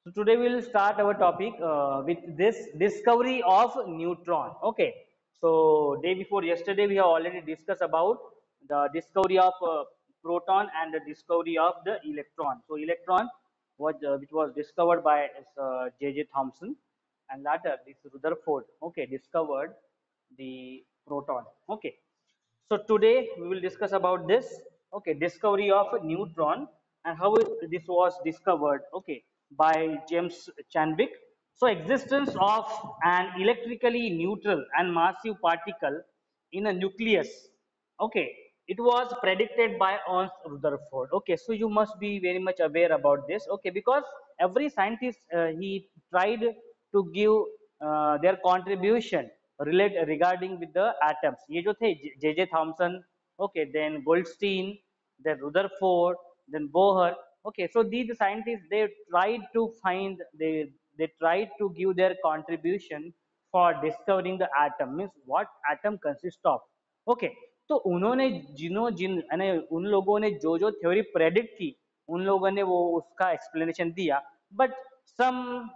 So today we will start our topic with this discovery of neutron. Okay. So day before yesterday we have already discussed about the discovery of proton and the discovery of the electron. So electron was which was discovered by J.J. Thomson, and later this Rutherford, okay, discovered the proton. Okay. So today we will discuss about this, okay, discovery of a neutron and how this was discovered, okay, by James Chadwick. So existence of an electrically neutral and massive particle in a nucleus, okay, it was predicted by Ernst Rutherford. Okay, so you must be very much aware about this, okay, because every scientist he tried to give their contribution regarding with the atoms. ये जो थे J.J. Thomson, okay, then Goldstein, then Rutherford, then Bohr, okay, so these scientists they tried to find they tried to give their contribution for discovering the atom, means what atom consists of. Okay, तो उन्होंने जिन्हों जिन यानी उन लोगों ने जो जो theory predict की उन लोगों ने वो उसका एक्सप्लेनेशन दिया, but some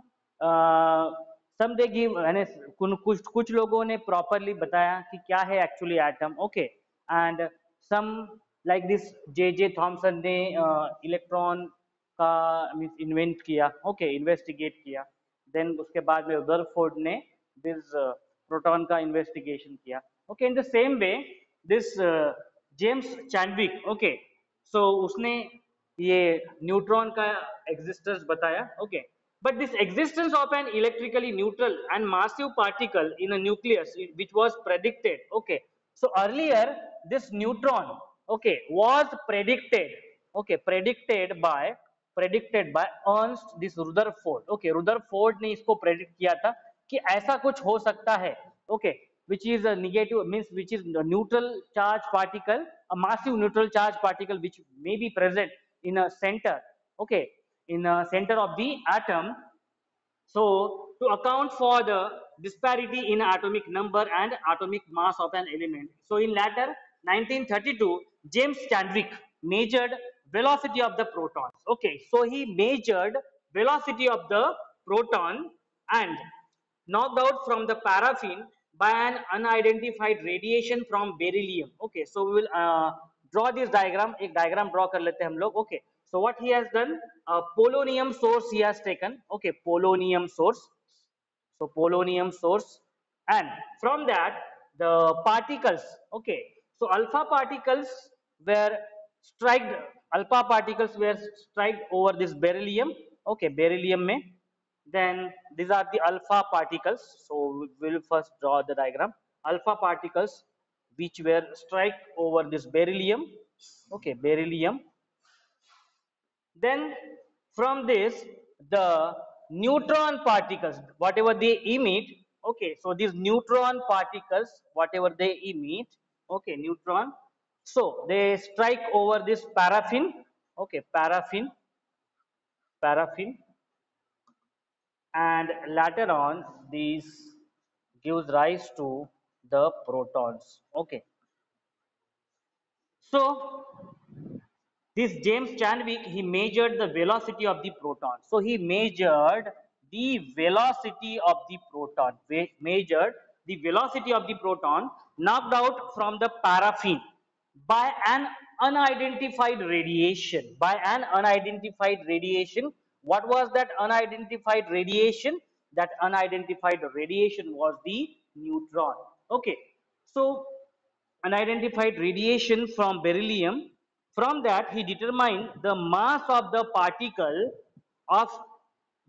some they give यानी कुछ कुछ लोगों ने प्रॉपरली बताया कि क्या है actually atom, okay, and some like this J J Thomson ने इलेक्ट्रॉन का मीन्स इन्वेंट किया, ओके, इन्वेस्टिगेट किया, देन उसके बाद में रदरफोर्ड ने दिस प्रोटॉन का इन्वेस्टिगेशन किया, okay, in the same way this James Chadwick, okay, so उसने ये न्यूट्रॉन का एग्जिस्टेंस बताया, okay, but this existence of an electrically neutral and massive particle in a nucleus which was predicted, okay, so earlier this neutron, okay, was predicted, okay, predicted by Ernst this Rutherford, okay, Rutherford ने इसको predict किया था कि ऐसा कुछ हो सकता है, okay, which is a negative, means which is a neutral charge particle, a massive neutral charge particle which may be present in a center, okay, in a center of the atom. So to account for the disparity in atomic number and atomic mass of an element. So in latter 1932, James Chadwick measured velocity of the protons. Okay, so he measured velocity of the proton and knocked out from the paraffin by an unidentified radiation from beryllium. Okay, so we will draw this diagram. एक diagram draw कर लेते हैं हम लोग. Okay, so what he has done? Polonium source he has taken. Okay, polonium source. So polonium source, and from that the particles. Okay, so alpha particles were struck. Alpha particles were struck over this beryllium. Okay, beryllium में. Then these are the alpha particles. So we will first draw the diagram. Alpha particles which were struck over this beryllium. Okay, beryllium. Then from this, the neutron particles, whatever they emit, okay, so these neutron particles, whatever they emit, okay, neutron, so they strike over this paraffin, okay, paraffin, and later on, these gives rise to the protons, okay. So this James Chadwick, he measured the velocity of the proton. So he measured the velocity of the proton, measured the velocity of the proton knocked out from the paraffin by an unidentified radiation. By an unidentified radiation. What was that unidentified radiation? That unidentified radiation was the neutron. Okay. So unidentified radiation from beryllium. From that, he determined the mass of the particle of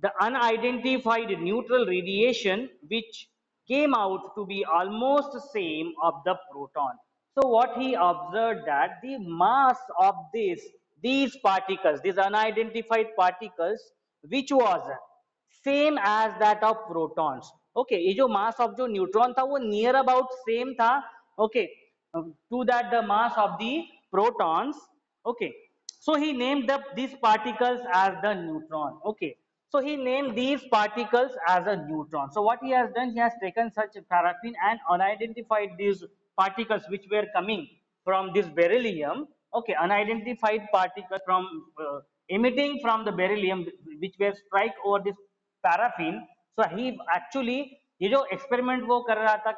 the unidentified neutral radiation, which came out to be almost the same of the proton. So what he observed that the mass of these particles, these unidentified particles, which was same as that of protons. Okay, ये जो mass of जो neutron था वो near about same था, okay, to that the mass of the protons. Okay, so he named these particles as the neutron. Okay, so he named these particles as a neutron. So what he has done, he has taken such paraffin and unidentified these particles which were coming from this beryllium, okay, unidentified particles from emitting from the beryllium which were strike over this paraffin. So he actually, ये जो experiment वो कर रहा था,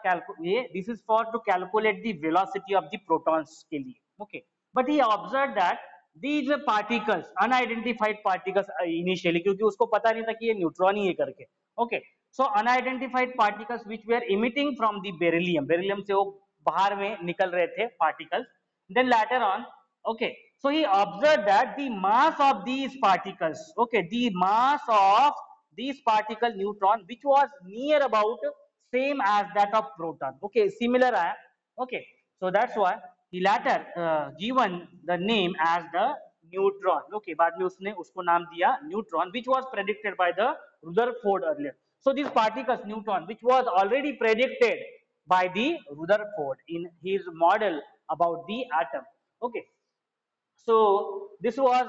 ये this is for to calculate the velocity of the protons के लिए, okay, but he observed that these particles, unidentified particles initially, क्योंकि उसको पता नहीं था कि ये न्यूट्रॉन ही है करके, okay, so unidentified particles which were emitting from the beryllium, beryllium से वो बाहर में निकल रहे थे particles, then later on, okay, so he observed that the mass of these particles, okay, the mass of these particle neutron which was near about same as that of proton, okay, similar है, okay, so that's why he later given the name as the neutron, okay, बाद में उसने उसको नाम दिया neutron, which was predicted by the Rutherford earlier. So these particles neutron which was already predicted by the Rutherford in his model about the atom, okay. So this was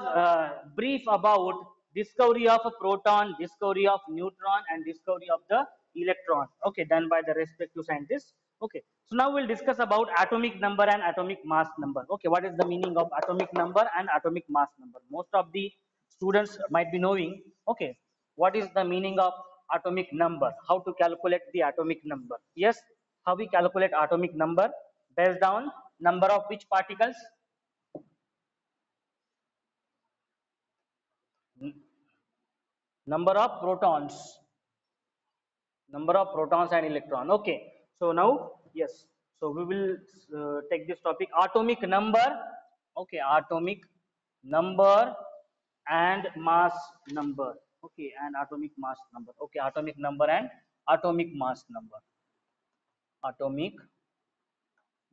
brief about discovery of a proton, discovery of neutron, and discovery of the electron, okay, done by the respective scientists, okay. So now we'll discuss about atomic number and atomic mass number, okay. What is the meaning of atomic number and atomic mass number? Most of the students might be knowing, okay, what is the meaning of atomic number, how to calculate the atomic number. Yes, how we calculate atomic number? Based on number of which particles? Number of protons, and electron, okay. So now, yes, so we will take this topic, atomic number, okay, atomic number and mass number, okay, and atomic mass number, okay, atomic number and atomic mass number, atomic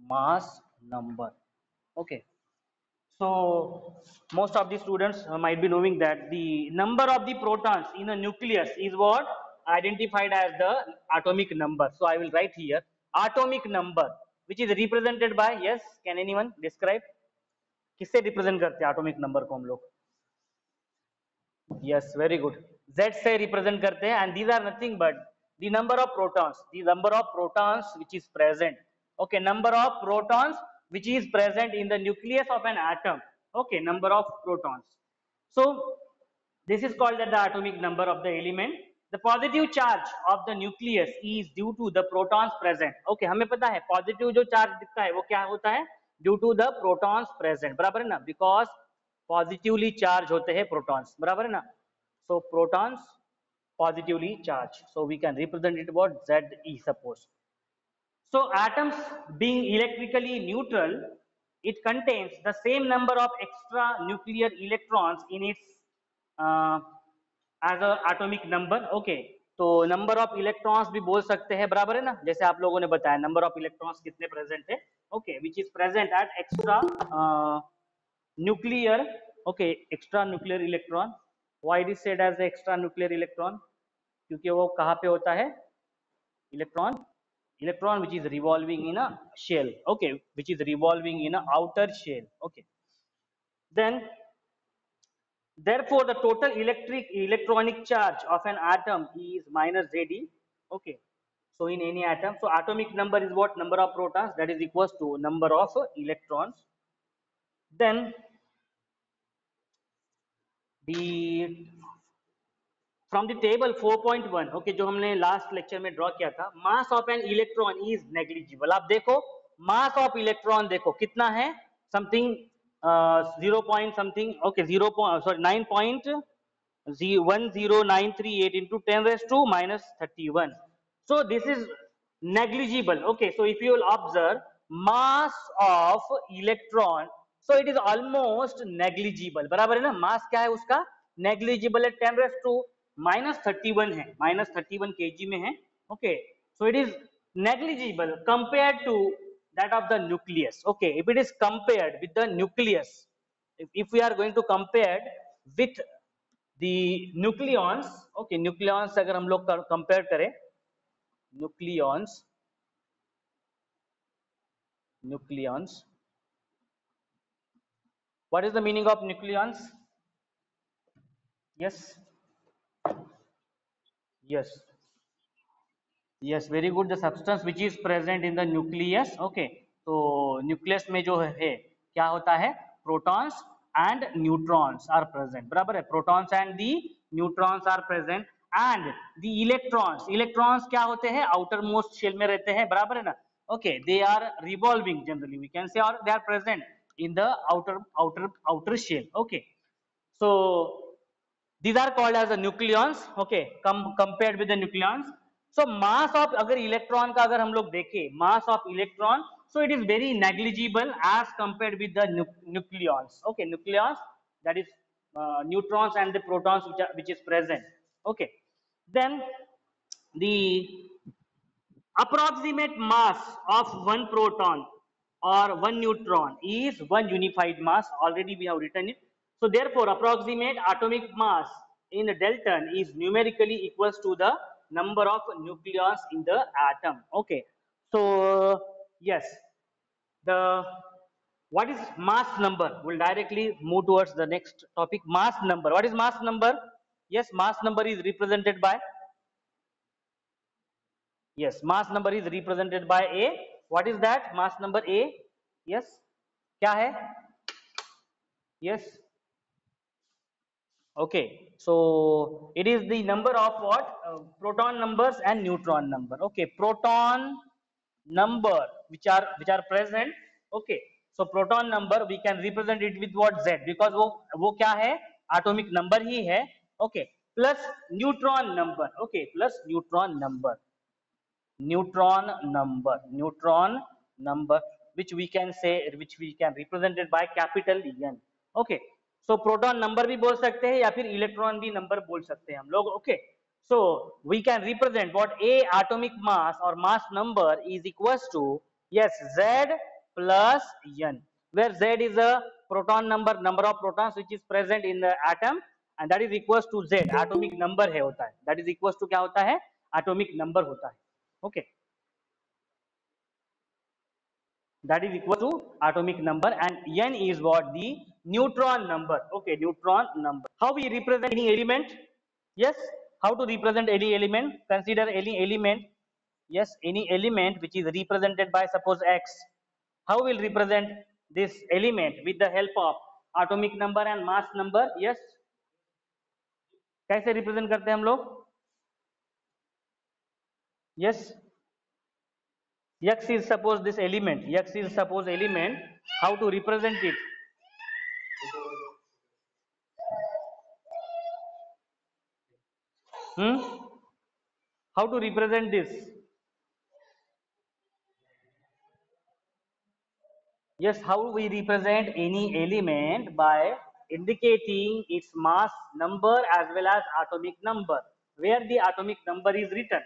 mass number, okay. So most of the students might be knowing that the number of the protons in a nucleus is what identified as the atomic number. So I will write here atomic number, which is represented by, yes, can anyone describe, किससे represent करते हैं atomic number को हम लोग? Yes, very good. Z से represent करते हैं, and these are nothing but the number of protons, which is present. Okay, number of protons which is present in the nucleus of an atom. Okay, number of protons. So this is called the atomic number of the element. The positive charge of the nucleus is due to the protons present. Okay, हमें पता है positive जो charge दिखता है वो क्या होता है? Due to the protons present. बराबर है ना? Because positively charged होते हैं protons. बराबर है ना? So protons positively charged. So we can represent it what Ze, suppose. So atoms being electrically neutral, it contains the same number of extra nuclear electrons in its as a atomic number, okay. तो number of electrons भी बोल सकते हैं, बराबर है ना, जैसे आप लोगों ने बताया नंबर ऑफ इलेक्ट्रॉन्स कितने प्रेजेंट है, okay, which is present at extra nuclear, okay, extra nuclear electron. Why it is said as extra nuclear electron? क्योंकि वो कहाँ पे होता है electron which is revolving in a shell, okay, which is revolving in a outer shell, okay. Then therefore the total electronic charge of an atom is minus Zd, okay. So in any atom, so atomic number is what? Number of protons, that is equals to number of electrons. Then the from the table 4.1, okay, जो हमने last lecture में draw किया था, mass of an electron is negligible. आप देखो mass of electron देखो कितना है, something 0 point something, okay, 9.10938 into 10 raised to minus 31. So this is negligible, okay. So if you will observe mass of electron, so it is almost negligible, बराबर है ना. मास क्या है उसका? negligible है, 10 raised to minus 31 है, minus 31 kg में है, okay. So it is negligible compared to that of the nucleus, okay. If it is compared with the nucleus, if we are going to compare with the nucleons, okay, nucleons अगर हम लोग compare करें, nucleons, what is the meaning of nucleons? Yes, very good. The substance which is present in the nucleus, okay. तो nucleus में जो है क्या होता है? Protons and neutrons are present. बराबर है, protons and the neutrons are present and the electrons क्या होते हैं, outermost shell में रहते हैं, बराबर है ना. Okay, they are revolving generally we can say, or they are present in the outer shell. Okay, so these are called as the nucleons. Okay, compared with the nucleons. So mass of अगर electron का अगर हम लोग देखें, mass of electron, so it is very negligible as compared with the nucleons. Okay, nucleons, that is neutrons and the protons which is present. Okay, then the approximate mass of one proton or one neutron is one unified mass. Already we have written it. So therefore, approximate atomic mass in a Dalton is numerically equals to the number of nucleons in the atom. Okay. So yes, the what is mass number? We'll directly move towards the next topic. Mass number. What is mass number? Yes, mass number is represented by, yes, mass number is represented by A. What is that? Mass number A. Yes. क्या है? Yes. Okay. So it is the number of what? Proton numbers and neutron number. Okay. Proton number which are present. Okay. So proton number we can represent it with what? Z, because वो क्या है? Atomic number ही है. Okay. Plus neutron number. Okay. Plus neutron number. Neutron number which we can say, which we can represent it by capital N. Okay, so proton number भी बोल सकते हैं या फिर इलेक्ट्रॉन भी नंबर बोल सकते हैं हम लोग. Okay, so we can represent what A atomic mass or mass number is equals to, yes, Z plus N, where Z is a proton number of protons which is present in the atom, and that is equals to Z atomic number है होता है, that is equals to क्या होता है, atomic number होता है. Okay, that is equal to atomic number, and N is what? The neutron number. Okay, neutron number. How we represent any element? Yes, how to represent any element? Consider any element. Yes, any element which is represented by suppose X. How will represent this element with the help of atomic number and mass number? Yes, कैसे represent करते हैं हम लोग? Yes, X is suppose this element. X is suppose element. How to represent it? How to represent this? Yes, how we represent any element by indicating its mass number as well as atomic number. Where the atomic number is written?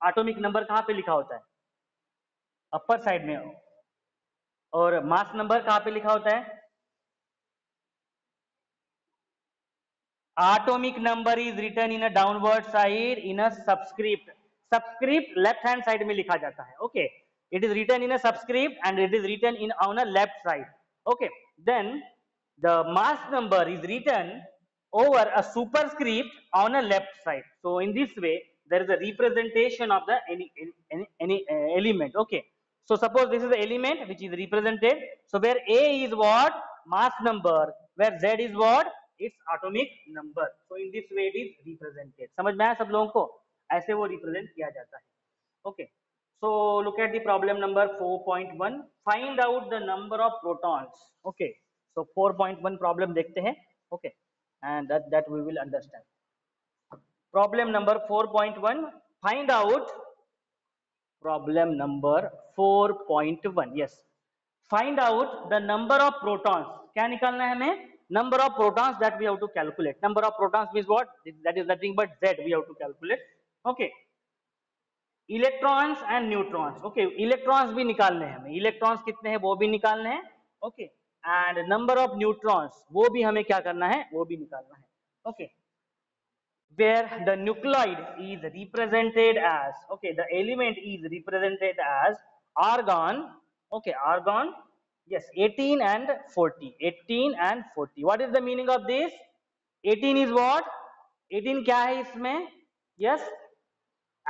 Atomic number कहाँ पे लिखा होता है? Upper side में. और mass number कहाँ पे लिखा होता है? Atomic number is written in a downward side in a subscript. Subscript left hand side में लिखा जाता है. Okay, it is written in a subscript and it is written in on a left side. Okay, then the mass number is written over a superscript on a left side. So in this way there is a representation of the any element. Okay, so suppose this is the element which is represented. So where A is what? Mass number. Where Z is what? Its atomic number. So in this way it is represented. समझ में आया सब लोगों को? ऐसे वो represent किया जाता है. Okay. So look at the problem number 4.1. Find out the number of protons. Okay. So 4.1 problem देखते हैं. Okay. And that we will understand. Problem number 4.1. Find out. Problem number 4.1. Yes. Find out the number of protons. क्या निकालना है हमें? Number of protons that we have to calculate. Number of protons means what? That is nothing but Z we have to calculate. Okay. Electrons and neutrons. Okay. Electrons भी निकालने हैं हमें. Electrons कितने हैं वो भी निकालने हैं. Okay. And number of neutrons वो भी हमें क्या करना है? वो भी निकालना है. Okay. Where the nuclide is represented as, okay, the element is represented as argon. Okay, argon. Yes, 18 and 40. 18 and 40. What is the meaning of this? 18 is what? 18 क्या है इसमें? Yes,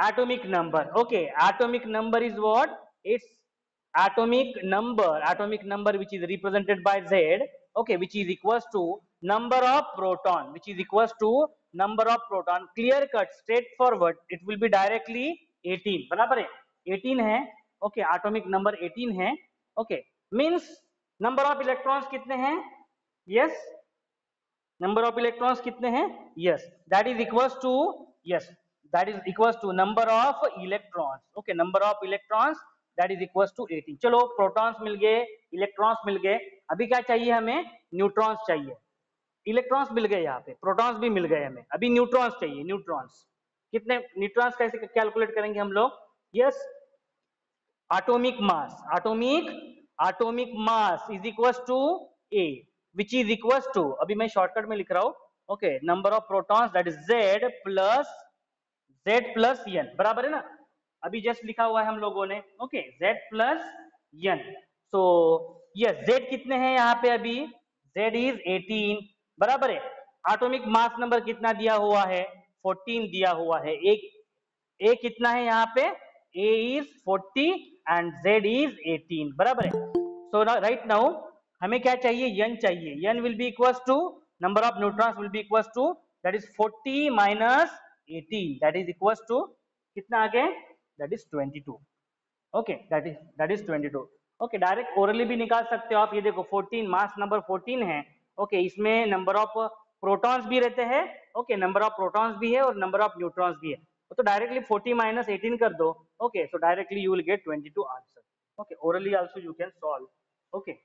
atomic number. Okay, atomic number is what? It's atomic number which is represented by Z. okay, which is equals to number of proton, which is equals to number of proton. Clear cut, straightforward, it will be directly 18, बराबर है, 18 है, okay, atomic number 18 है, okay, means number of electrons कितने हैं, yes, number of electrons कितने हैं, yes, that is equals to, yes, that is equals to number of electrons, okay, number of electrons that is equals to 18. चलो protons मिल गए, electrons मिल गए, अभी क्या चाहिए हमें, neutrons चाहिए, electrons मिल गए, यहाँ पे protons भी मिल गए हमें, अभी neutrons चाहिए, neutrons कितने, neutrons कैसे कैलकुलेट करेंगे हम लोग, yes, atomic mass is equals to A, which is equals to, अभी मैं शॉर्टकट में लिख रहा हूं, okay, number of protons that is Z plus n, बराबर है ना, अभी जस्ट लिखा हुआ है हम लोगों ने, okay, Z plus n, so yes, Z कितने हैं यहाँ पे, अभी Z इज 18, बराबर है, एटॉमिक मास नंबर कितना दिया हुआ है, 14 दिया हुआ है, एक A कितना है यहाँ पे, A is 40 and Z is 18, बराबर है, so right now हमें क्या चाहिए, n चाहिए, n will be equals to number of neutrons will be equals to that is 40 minus 18, that is equals to कितना आ गया, that is 22, okay, that is 22, okay, direct orally भी निकाल सकते हो आप, ये देखो 14, मास नंबर 14 है, okay, इसमें नंबर ऑफ प्रोटॉन्स भी रहते हैं, okay, नंबर ऑफ प्रोटॉन्स भी है और नंबर ऑफ न्यूट्रॉन्स भी है, तो डायरेक्टली 40 minus 18 कर दो, okay, so directly you will get 22 answer, okay, orally also you can solve, okay,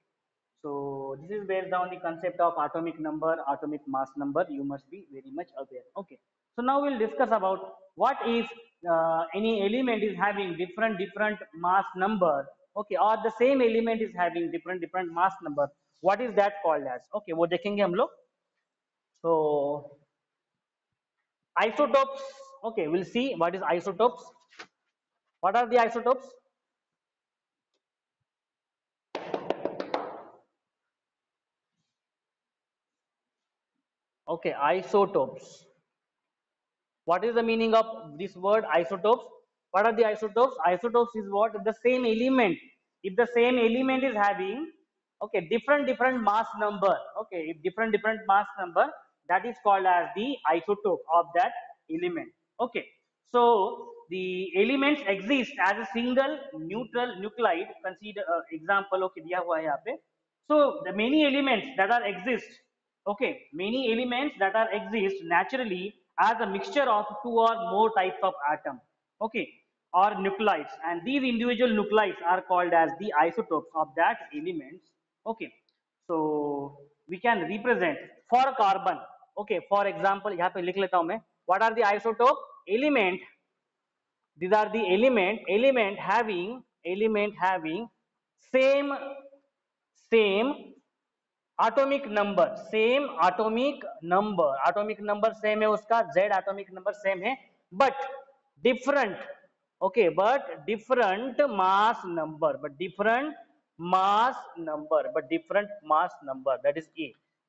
so this is based on the concept of atomic number, atomic mass number, you must be very much aware, okay, so now we'll discuss about what if any element is having different mass number, okay, or the same element is having different mass number, what is that called as, okay, वो देखेंगे हम लोग, so isotopes, okay, we'll see what is isotopes, what are the isotopes, okay, isotopes, what is the meaning of this word isotopes, what are the isotopes, isotopes is what, the same element, if the same element is having, okay, different mass number, okay, if different mass number, that is called as the isotope of that element, okay, so the elements exist as a single neutral nuclide, consider example, okay, दिया हुआ है यहाँ पे, so the many elements that are exist, okay, many elements that are exist naturally as a mixture of two or more types of atom, okay, or nuclides, and these individual nuclides are called as the isotopes of that elements, okay, so we can represent for carbon, okay, for example यहाँ पे लिख लेता हूँ मैं, what are the isotope element, these are the element having same atomic number, same atomic number same है उसका, Z atomic number same है, but different, okay, but different mass number, that is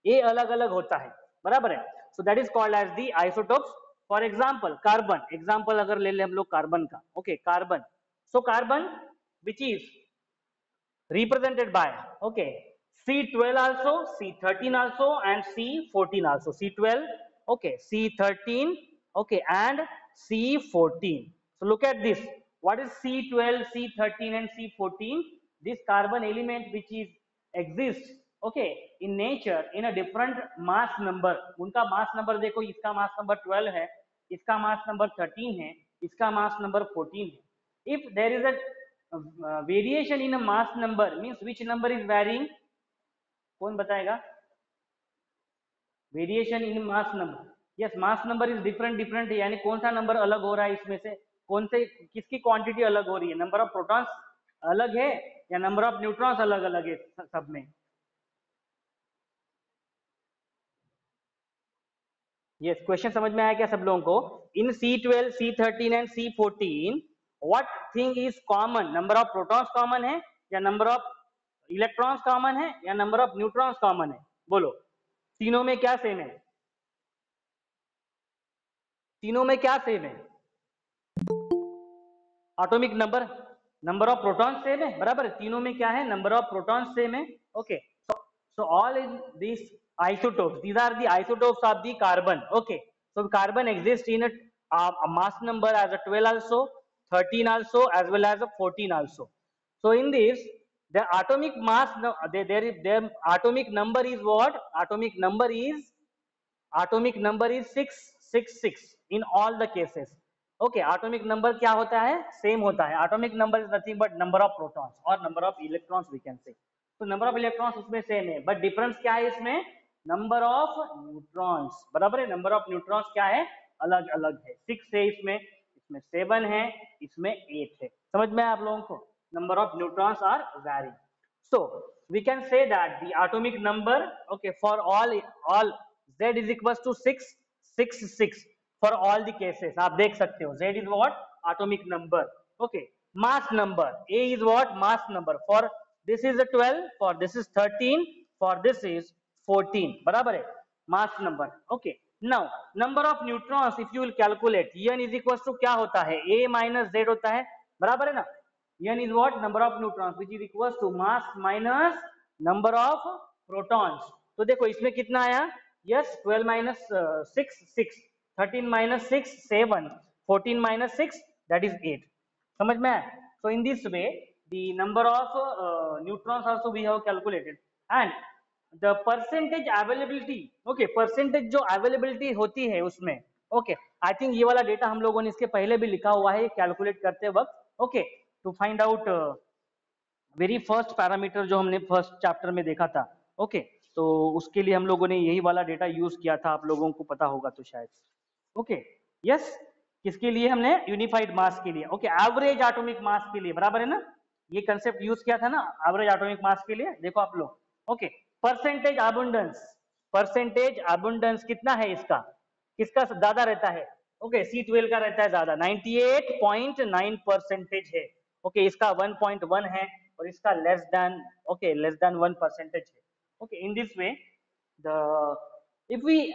A अलग अलग होता है, बराबर है, so that is called as the isotopes. For example carbon, example अगर ले ले हम लोग कार्बन का, okay, carbon, so carbon which is represented by, okay, C12 also, C13 also, and C14 also, C12, okay, C13, okay, and C14, so look at this, what is C12, C13 and C14, this carbon element which is exists, okay, in nature in a different mass number, उनका mass number देखो, इसका mass number 12 है, इसका mass number 13 है, इसका mass number 14 है, if there is a variation in a mass number, means which number is varying, कौन बताएगा, variation in mass number, yes, mass number is different है, यानी कौन सा नंबर अलग हो रहा है, इसमें से कौन से, किसकी क्वांटिटी अलग हो रही है, नंबर ऑफ प्रोटॉन्स अलग है या नंबर ऑफ न्यूट्रॉन्स अलग अलग है सब में, यस, क्वेश्चन समझ में आया क्या सब लोगों को, इन C12, C13 and C14 what thing is common, number of protons common है या नंबर ऑफ इलेक्ट्रॉन्स कॉमन है या नंबर ऑफ न्यूट्रॉन्स कॉमन है, बोलो, तीनों में क्या सेम है, तीनों में क्या सेम है, atomic number of protons same है, बराबर है, तीनों में क्या है, नंबर ऑफ प्रोटॉन्स सेम है, okay, So all in these isotopes, these are the isotopes of the carbon. Okay, so carbon exists in a mass number as a 12 also, 13 also, as well as a 14 also. So in this, the atomic mass, there is their atomic number is what? Atomic number is 666 in all the cases. Okay, atomic number क्या होता है? Same होता है. Atomic number is nothing but number of protons or number of electrons we can say. तो number of electrons उसमें same है, but difference क्या है इसमें? Number of neutrons. बराबर है, नंबर ऑफ न्यूट्रॉन्स क्या है? अलग अलग है. 6 है इसमें, इसमें 7 है, इसमें 8 है. समझ में आप लोगों को? Number of neutrons are vary. So we can say that the atomic number, okay, for all z is equals to 666 for all the cases. आप देख सकते हो, z is what? Atomic number. Okay, mass number, a is what? Mass number. For this is a 12, for this is 13, for this is 14. बराबर है, mass number. Okay, now number of neutrons if you will calculate, n is equals to क्या होता है? a minus z होता है. बराबर है ना? n is what? Number of neutrons, which is equals to mass minus number of protons. तो देखो इसमें कितना आया? Yes, 12 minus 6 6, 13 minus 6 7, 14 minus 6 that is 8. समझ में आया? So in this way the number of neutrons also we have calculated, and the percentage availability. Okay, percentage जो availability होती है उसमें. Okay, I think ये वाला डेटा हम लोगों ने इसके पहले भी लिखा हुआ है कैलकुलेट करते वक्त. Okay, to find out very first parameter जो हमने फर्स्ट चैप्टर में देखा था. ओके, तो उसके लिए हम लोगों ने यही वाला डेटा यूज किया था, आप लोगों को पता होगा तो शायद. ओके, यस, किसके लिए हमने? यूनिफाइड मास के लिए. ओके, एवरेज एटॉमिक मास के लिए. बराबर है ना? ये कंसेप्ट यूज किया था ना एवरेज एटॉमिक मास के लिए. देखो आप लोग. Okay, percentage abundance. Percentage abundance कितना है इसका? किसका ज्यादा रहता है? ओके, C12 का रहता है ज्यादा, 98.9% है. ओके, इसका 1.1 है और इसका less than, okay, less than 1% है. Okay, in this way the if we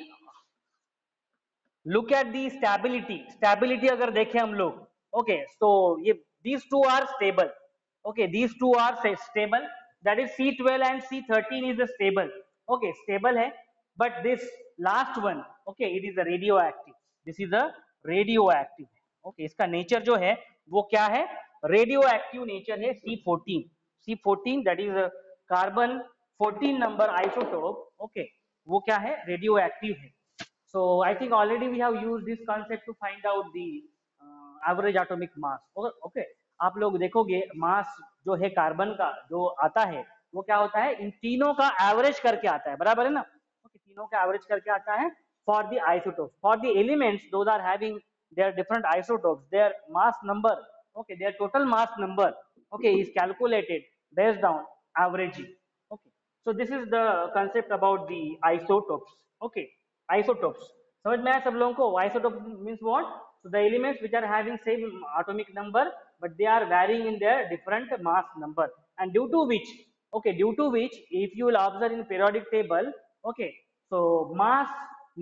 look at the stability अगर देखें हम लोग. ओके, सो ये these two are stable. Okay, these two are stable, that is C12 and C13 is a stable. Okay, stable है, but this last one, okay, it is a radioactive. This is a radioactive. Okay, इसका nature जो है वो क्या है? Radioactive nature है. C14 that is a carbon 14 number isotope. Okay, वो क्या है? रेडियोएक्टिव है. So I think already we have used this concept to find out the average atomic mass. Okay, आप लोग देखोगे मास जो है कार्बन का जो आता है वो क्या होता है? इन तीनों का एवरेज करके आता है. बराबर है ना? okay, तीनों का एवरेज करके आता है. For the isotopes, for the elements, those are having their different isotopes, their mass number, okay, their total mass number, okay, is calculated based on averaging. Okay, so this is the concept about the isotopes. Okay, isotopes समझ में आया सब लोगों को? Isotope means what? So the elements which are having same atomic number but they are varying in their different mass number, and due to which, okay, due to which if you will observe in periodic table, okay, so mass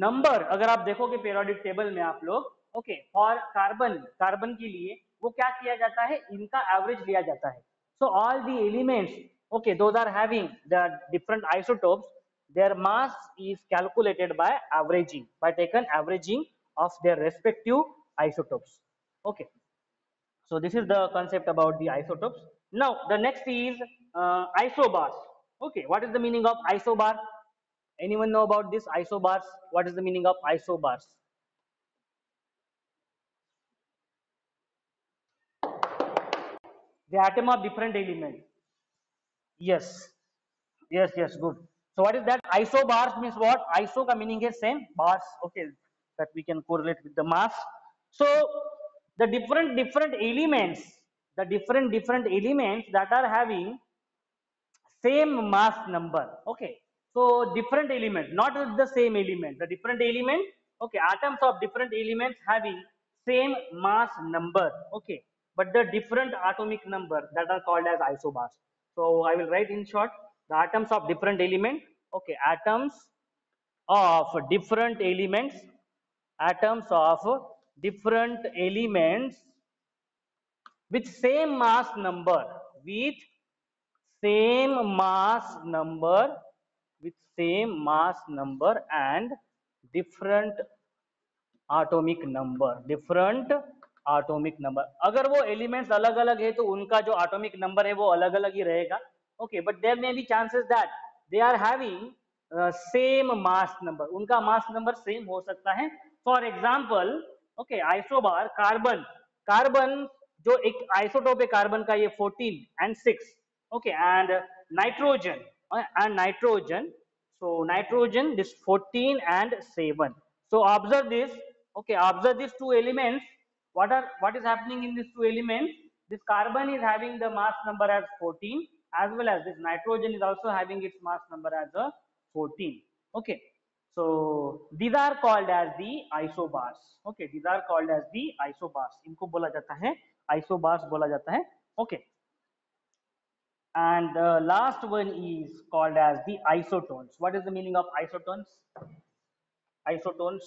number अगर आप देखोगे periodic table में आप लोग, okay, और carbon के लिए वो क्या किया जाता है? इनका एवरेज लिया जाता है. So all the elements, okay, those are having the different isotopes, their mass is calculated by averaging, by taken averaging of their respective isotopes. Okay, so this is the concept about the isotopes. Now the next is isobars. Okay, what is the meaning of isobar? Anyone know about this isobars? What is the meaning of isobars? The atom of different element. Yes, yes, good. So what is that? Isobars means what? Iso ka meaning is same, bars, okay, that we can correlate with the mass. So the different elements, the different elements that are having same mass number. Okay, so different element, not the same element, the different element. Okay, atoms of different elements having same mass number. Okay, but the different atomic number that are called as isobars. So I will write in short the atoms of different element. Okay, atoms of different elements, atoms of different elements with same mass number, with same mass number, with same mass number and different atomic number. अगर वो elements अलग अलग है तो उनका जो atomic number है वो अलग अलग ही रहेगा. Okay, but there may be chances that they are having same mass number, उनका मास नंबर सेम हो सकता है. For example, okay, isobar carbon, carbon जो एक आइसोटोप है कार्बन का, ये 14 and 6. Okay, and nitrogen, so nitrogen this 14 and 7. So observe this. Okay, observe these two elements. What is happening in these two elements? This carbon is having the mass number as 14, as well as this nitrogen is also having its mass number as a 14. Okay, so these are called as the isobars. Okay, these are called as the isobars. इनको बोला जाता है isobars बोला जाता है. Okay, and the last one is called as the isotones. What is the meaning of isotones? Isotones,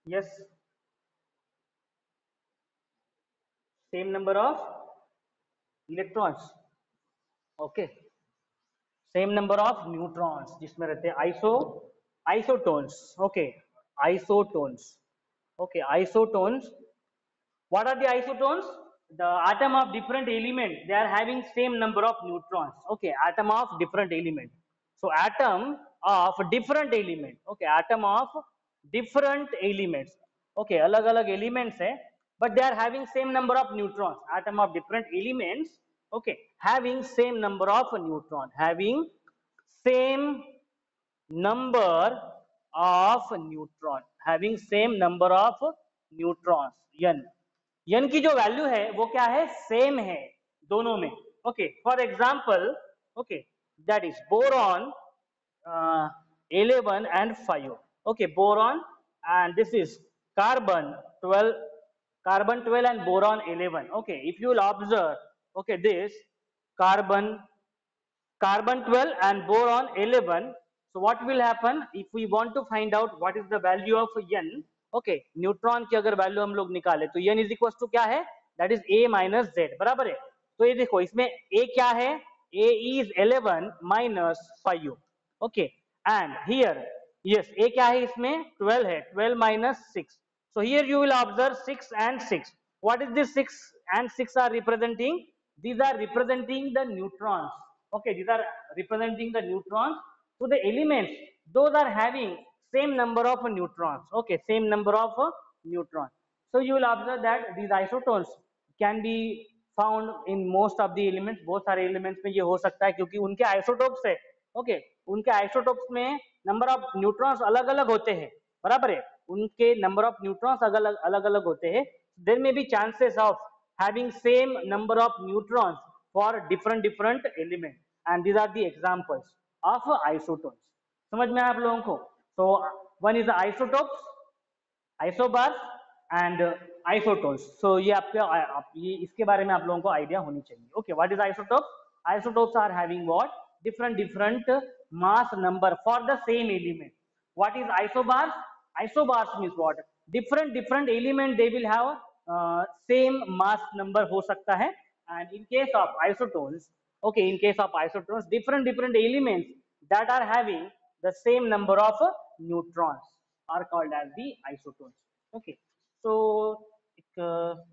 yes, same number of electrons. Okay, same number of neutrons जिसमें रहते हैं isotones. Okay, isotones. Okay, isotones. What are the isotones? The atom of different element, they are having same number of neutrons. Okay, atom of different element. So atom of different element. Okay, atom of different elements. Okay, अलग अलग elements है, but they are having same number of neutrons. Atom of different elements. Okay, having same number of neutron, having same number of neutron, having same number of neutrons. n की जो value है वो क्या है, same है दोनों में. Okay, for example, okay, that is boron 11 and 5. Okay, boron, and this is carbon 12 and boron 11. Okay, if you will observe, okay, this carbon 12 and boron 11. So what will happen if we want to find out what is the value of n? Okay, neutron की अगर value हम लोग निकाले तो n is equal to क्या है, that is a minus z, बराबर है. तो ये देखो इसमें a क्या है, a is 11 minus 5. Okay, and here yes a क्या है इसमें 12 है, 12 minus 6. So here you will observe 6 and 6. What is this 6 and 6 are representing? These are representing the neutrons. Okay, these are representing the neutrons. So the elements, those are having same number of neutrons. Okay, same number of neutrons. So you will observe that these isotones can be found in most of the elements. बहुत सारे elements में ये हो सकता है क्योंकि उनके isotopes है. Okay, उनके isotopes में number of neutrons अलग अलग होते हैं, बराबर है, उनके number of neutrons अलग अलग होते हैं. There may be chances of having same number of neutrons for different elements, and these are the examples of isotones. समझ में आया आप लोगों को? So one is the isotopes, isobars and isotones. So ये आपके ये इसके बारे में आप लोगों को आइडिया होनी चाहिए. Okay, what is isotopes? Isotopes are having what? Different mass number for the same element. What is isobars? Isobars means what? Different element they will have same mass number हो सकता है. And in case of isotones, okay, in case of isotones, different elements that are having the same number of neutrons are called as the isotones. Okay, so एक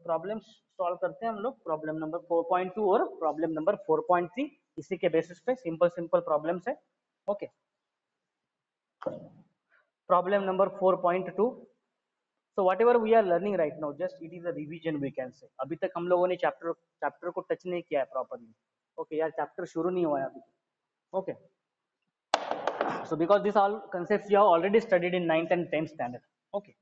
problem solve करते हैं हम लोग, problem number 4.2 और problem number 4.3. इसी के basis पे simple problems है. Okay, problem number 4.2. So whatever we are learning right now, just it is a revision we can say. अभी तक हम लोगों ने चैप्टर को टच नहीं किया है प्रॉपर्ली. ओके यार, चैप्टर शुरू नहीं हुआ है अभी. Okay, so because this all concepts you have already studied in 9th and 10th standard. Okay,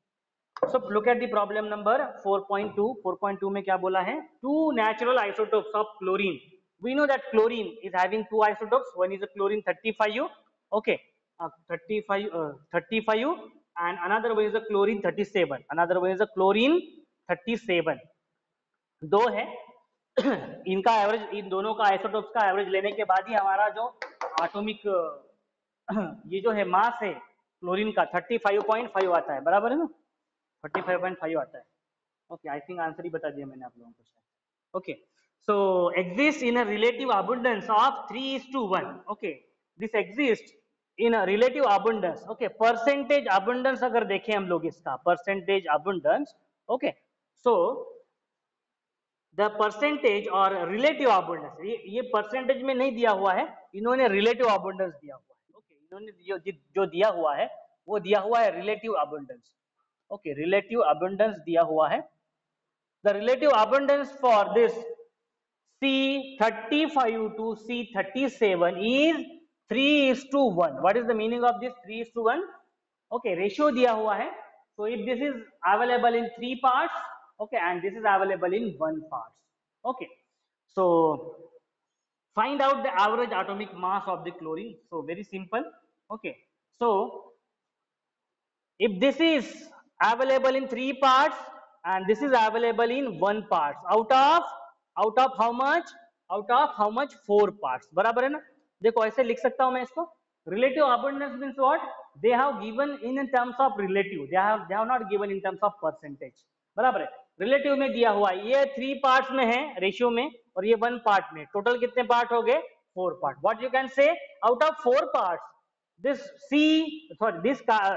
so look at the problem number 4.2. 4.2 में क्या बोला है, two natural isotopes of chlorine. We know that chlorine is having two isotopes. One is a chlorine 35U. Okay, 35U, and another one is a chlorine 37. Another one is a chlorine 37. दो है. इनका average, इन दोनों का isotopes का average लेने के बाद ही हमारा जो एटॉमिक ये जो है मास है क्लोरीन का 35.5 आता है, बराबर है ना, 35.5 आता है. ओके, आई थिंक आंसर ही बता दिया मैंने आप लोगों को. Okay, so exist in a relative abundance of 3:1. Okay, this exists in relative abundance, okay, percentage abundance अगर देखें हम लोग इसका percentage abundance, okay, so the percentage और रिलेटिव अबंडेंस, ये परसेंटेज में नहीं दिया हुआ है, इन्होंने रिलेटिव अबंडेंस दिया हुआ है, ओके, इन्होंने जो दिया हुआ है वो दिया हुआ है relative abundance, okay, relative abundance दिया हुआ है। The relative abundance for this C35 to C37 is 3:1. What is the meaning of this 3:1? Okay, ratio दिया हुआ है. So if this is available in 3 parts, okay, and this is available in 1 part. Okay, so find out the average atomic mass of the chlorine. So very simple. Okay, so if this is available in 3 parts and this is available in 1 part, out of how much, 4 parts, बराबर है ना? देखो ऐसे लिख सकता हूं मैं इसको, relative abundance means what, they have given in terms of relative, they have not given in terms of percentage, बराबर है? रिलेटिव में दिया हुआ है, ये 3 पार्ट्स में है रेशियो में और ये 1 पार्ट में, टोटल कितने पार्ट हो गए, 4 part. What you can say, out of 4 parts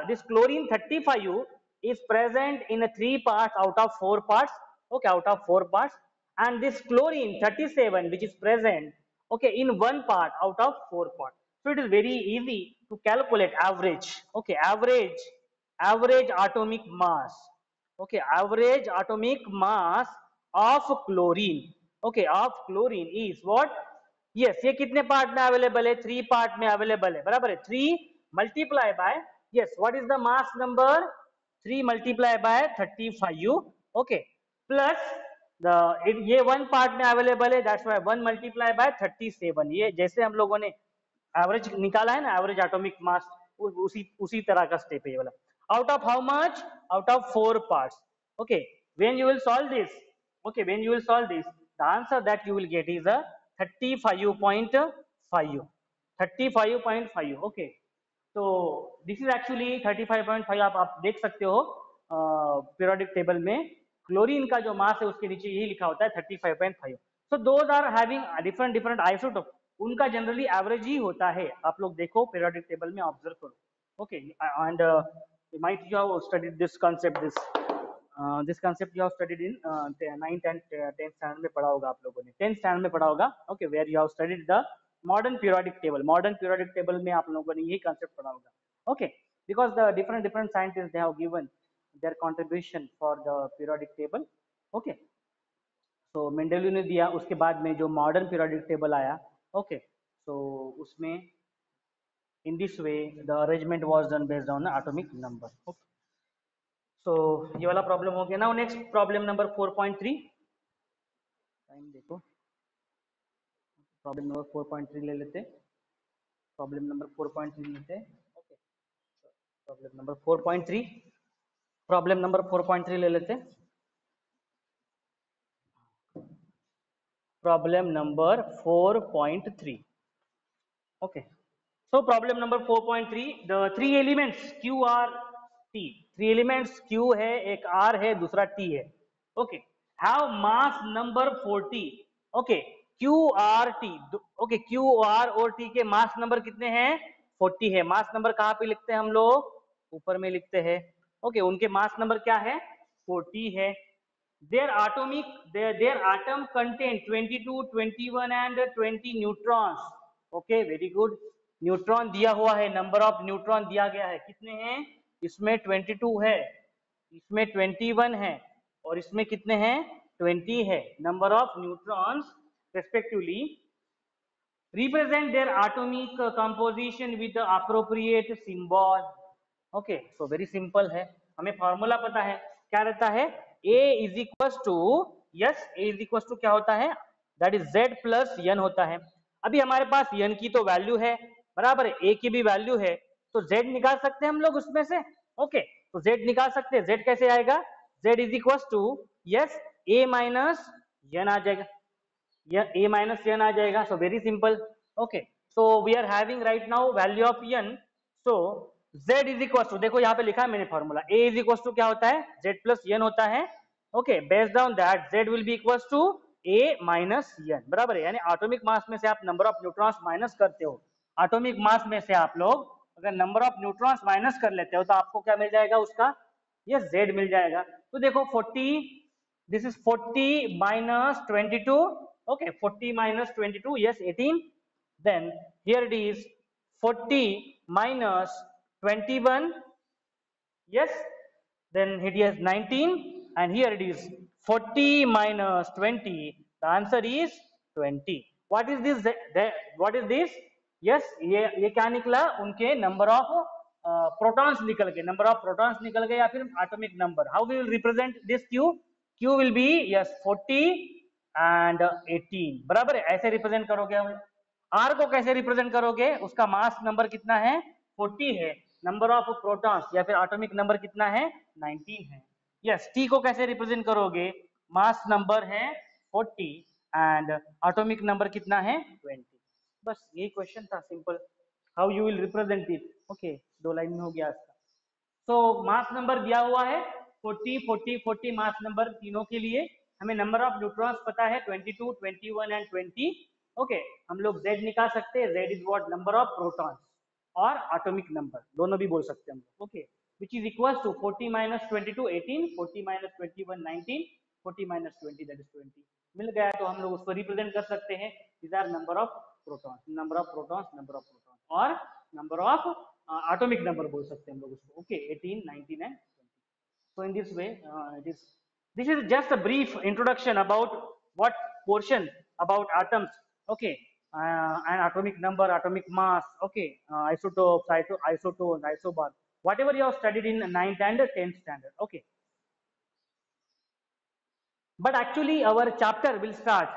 this chlorine 35 is present in 3 parts out of 4 parts, okay, out of 4 parts, and this chlorine 37 which is present, okay, in 1 part out of 4 parts. So it is very easy to calculate average, okay, average atomic mass, okay, average atomic mass of chlorine, okay, of chlorine is what, yes, ये कितने part में available है, 3 part में available है, बराबर है, 3 multiply by, yes, what is the mass number, 3 multiply by 35, okay, plus ये 1 part में अवेलेबल है, दैट्स व्हाई 1 मल्टीप्लाई बाय 37, ये जैसे हम लोगों ने एवरेज निकाला है ना, एवरेज एटॉमिक मास, उसी तरह का स्टेप है ये वाला. Out of how much, out of 4 parts, okay, when you will solve this, okay, when you will solve this, the answer that you will get is a 35.5, okay, so this is actually 35.5. आप देख सकते हो periodic table में chlorine का जो मास है उसके नीचे यही लिखा होता है 35.5. so those are having different isotope, उनका जनरली एवरेज ही होता है, आप लोग देखो पीरियोडिक टेबल में ऑब्जर्व करो, okay, and might you have studied this concept, this concept you have studied in 9th and 10th standard में पढ़ा होगा आप लोगों ने, 10th standard में पढ़ा होगा, okay, where you have studied the modern periodic table में आप लोगों ने यही concept पढ़ा होगा, okay, because the different scientists they have given their contribution for the periodic table, okay, so Mendeleev ने दिया, उसके बाद में जो modern periodic table आया, okay, so उसमें in this way the arrangement was done based on the atomic number, okay. So ये वाला प्रॉब्लम हो गया. Now next problem number 4.3, time देखो, प्रॉब्लम नंबर 4.3 ले लेते, प्रॉब्लम नंबर 4.3 लेते, ओके, प्रॉब्लम नंबर 4.3 ले लेते, problem number 4.3, okay. So problem number 4.3, the 3 elements Q R T, 3 elements Q है, एक R है, दूसरा T है, okay, have mass number 40, okay, Q R T, okay, Q R और T के मास नंबर कितने हैं, 40 है. मास नंबर कहाँ पे लिखते हैं हम लोग, ऊपर में लिखते हैं, ओके, उनके मास नंबर क्या है, 40 है. their atom contain 22, 21 and 20 neutrons, okay, very good. Neutron दिया हुआ है, नंबर ऑफ न्यूट्रॉन दिया गया है, कितने हैं, इसमें 22 है, इसमें 21 है और इसमें कितने हैं, 20 है. Number of neutrons respectively represent their atomic composition with the appropriate symbol, okay, so very simple है, हमें फॉर्मूला पता है, क्या रहता है, A is equals to, yes, A is equals to क्या होता है, that is Z plus N होता है. अभी हमारे पास N की तो वैल्यू है, बराबर है, A की भी वैल्यू है, तो Z निकाल सकते हैं हम लोग उसमें से, ओके, तो Z निकाल सकते हैं. Z कैसे आएगा, Z is equals to, yes, A minus N आ जाएगा, A minus N आ जाएगा. So very simple, okay, so we are having right now value of N, so Z is equals to, देखो यहाँ पे लिखा है मैंने formula, A is equals to क्या होता है, Z plus N होता है, okay, based on that Z will be equals to A minus N, बराबर है, यानी एटॉमिक मास में से आप नंबर ऑफ न्यूट्रॉन्स माइनस करते हो, एटॉमिक मास में से आप लोग अगर नंबर ऑफ न्यूट्रॉन्स माइनस कर लेते हो तो आपको क्या मिल जाएगा उसका, ये Z मिल जाएगा। तो देखो 40, this is 40 minus 22, okay 40 minus 22, yes 18, then here it is 40 minus 21, yes, then it is 19, and here it is 40 minus 20, the answer is 20. What is this, what is this, yes, ये क्या निकला, उनके number of protons निकल गए, number of protons निकल गए, या फिर atomic number. How we will represent this Q, Q will be yes 40 and 18, बराबर है, ऐसे रिप्रेजेंट करोगे। R को कैसे रिप्रेजेंट करोगे, उसका मास नंबर कितना है, 40 है, नंबर ऑफ प्रोटॉन्स या फिर एटॉमिक नंबर कितना है, 19 है। यस, T को कैसे रिप्रेजेंट करोगे, मास नंबर है 40 एंड एटॉमिक नंबर कितना है, 20। बस यही क्वेश्चन था, simple, how you will represent it. Okay, 2 line में हो गया इसका। तो मास नंबर दिया हुआ है 40 40 40, मास नंबर तीनों के लिए। हमें नंबर ऑफ न्यूट्रॉन्स पता है 22 21 एंड 20। ओके, हम लोग Z निकाल सकते हैं, Z is what, number of protons और एटॉमिक नंबर, दोनों भी बोल सकते हैं हम लोग। Okay, which is equal to 40 minus 22 18, 40 minus 21 19, 40 minus 20 that is 20। मिल गया तो हम लोग उसको रिप्रेजेंट कर सकते हैं, these are number of protons, number of protons, number of protons, और number of atomic number बोल सकते हैं हम लोग उसको। Okay, 18 19 and 20। so in this way this is just a brief introduction about what portion about atoms, okay, and atomic number, atomic mass, okay, isotopes, isotones, isobar, whatever you have studied in 9th and 10th standard, okay. But actually our chapter will start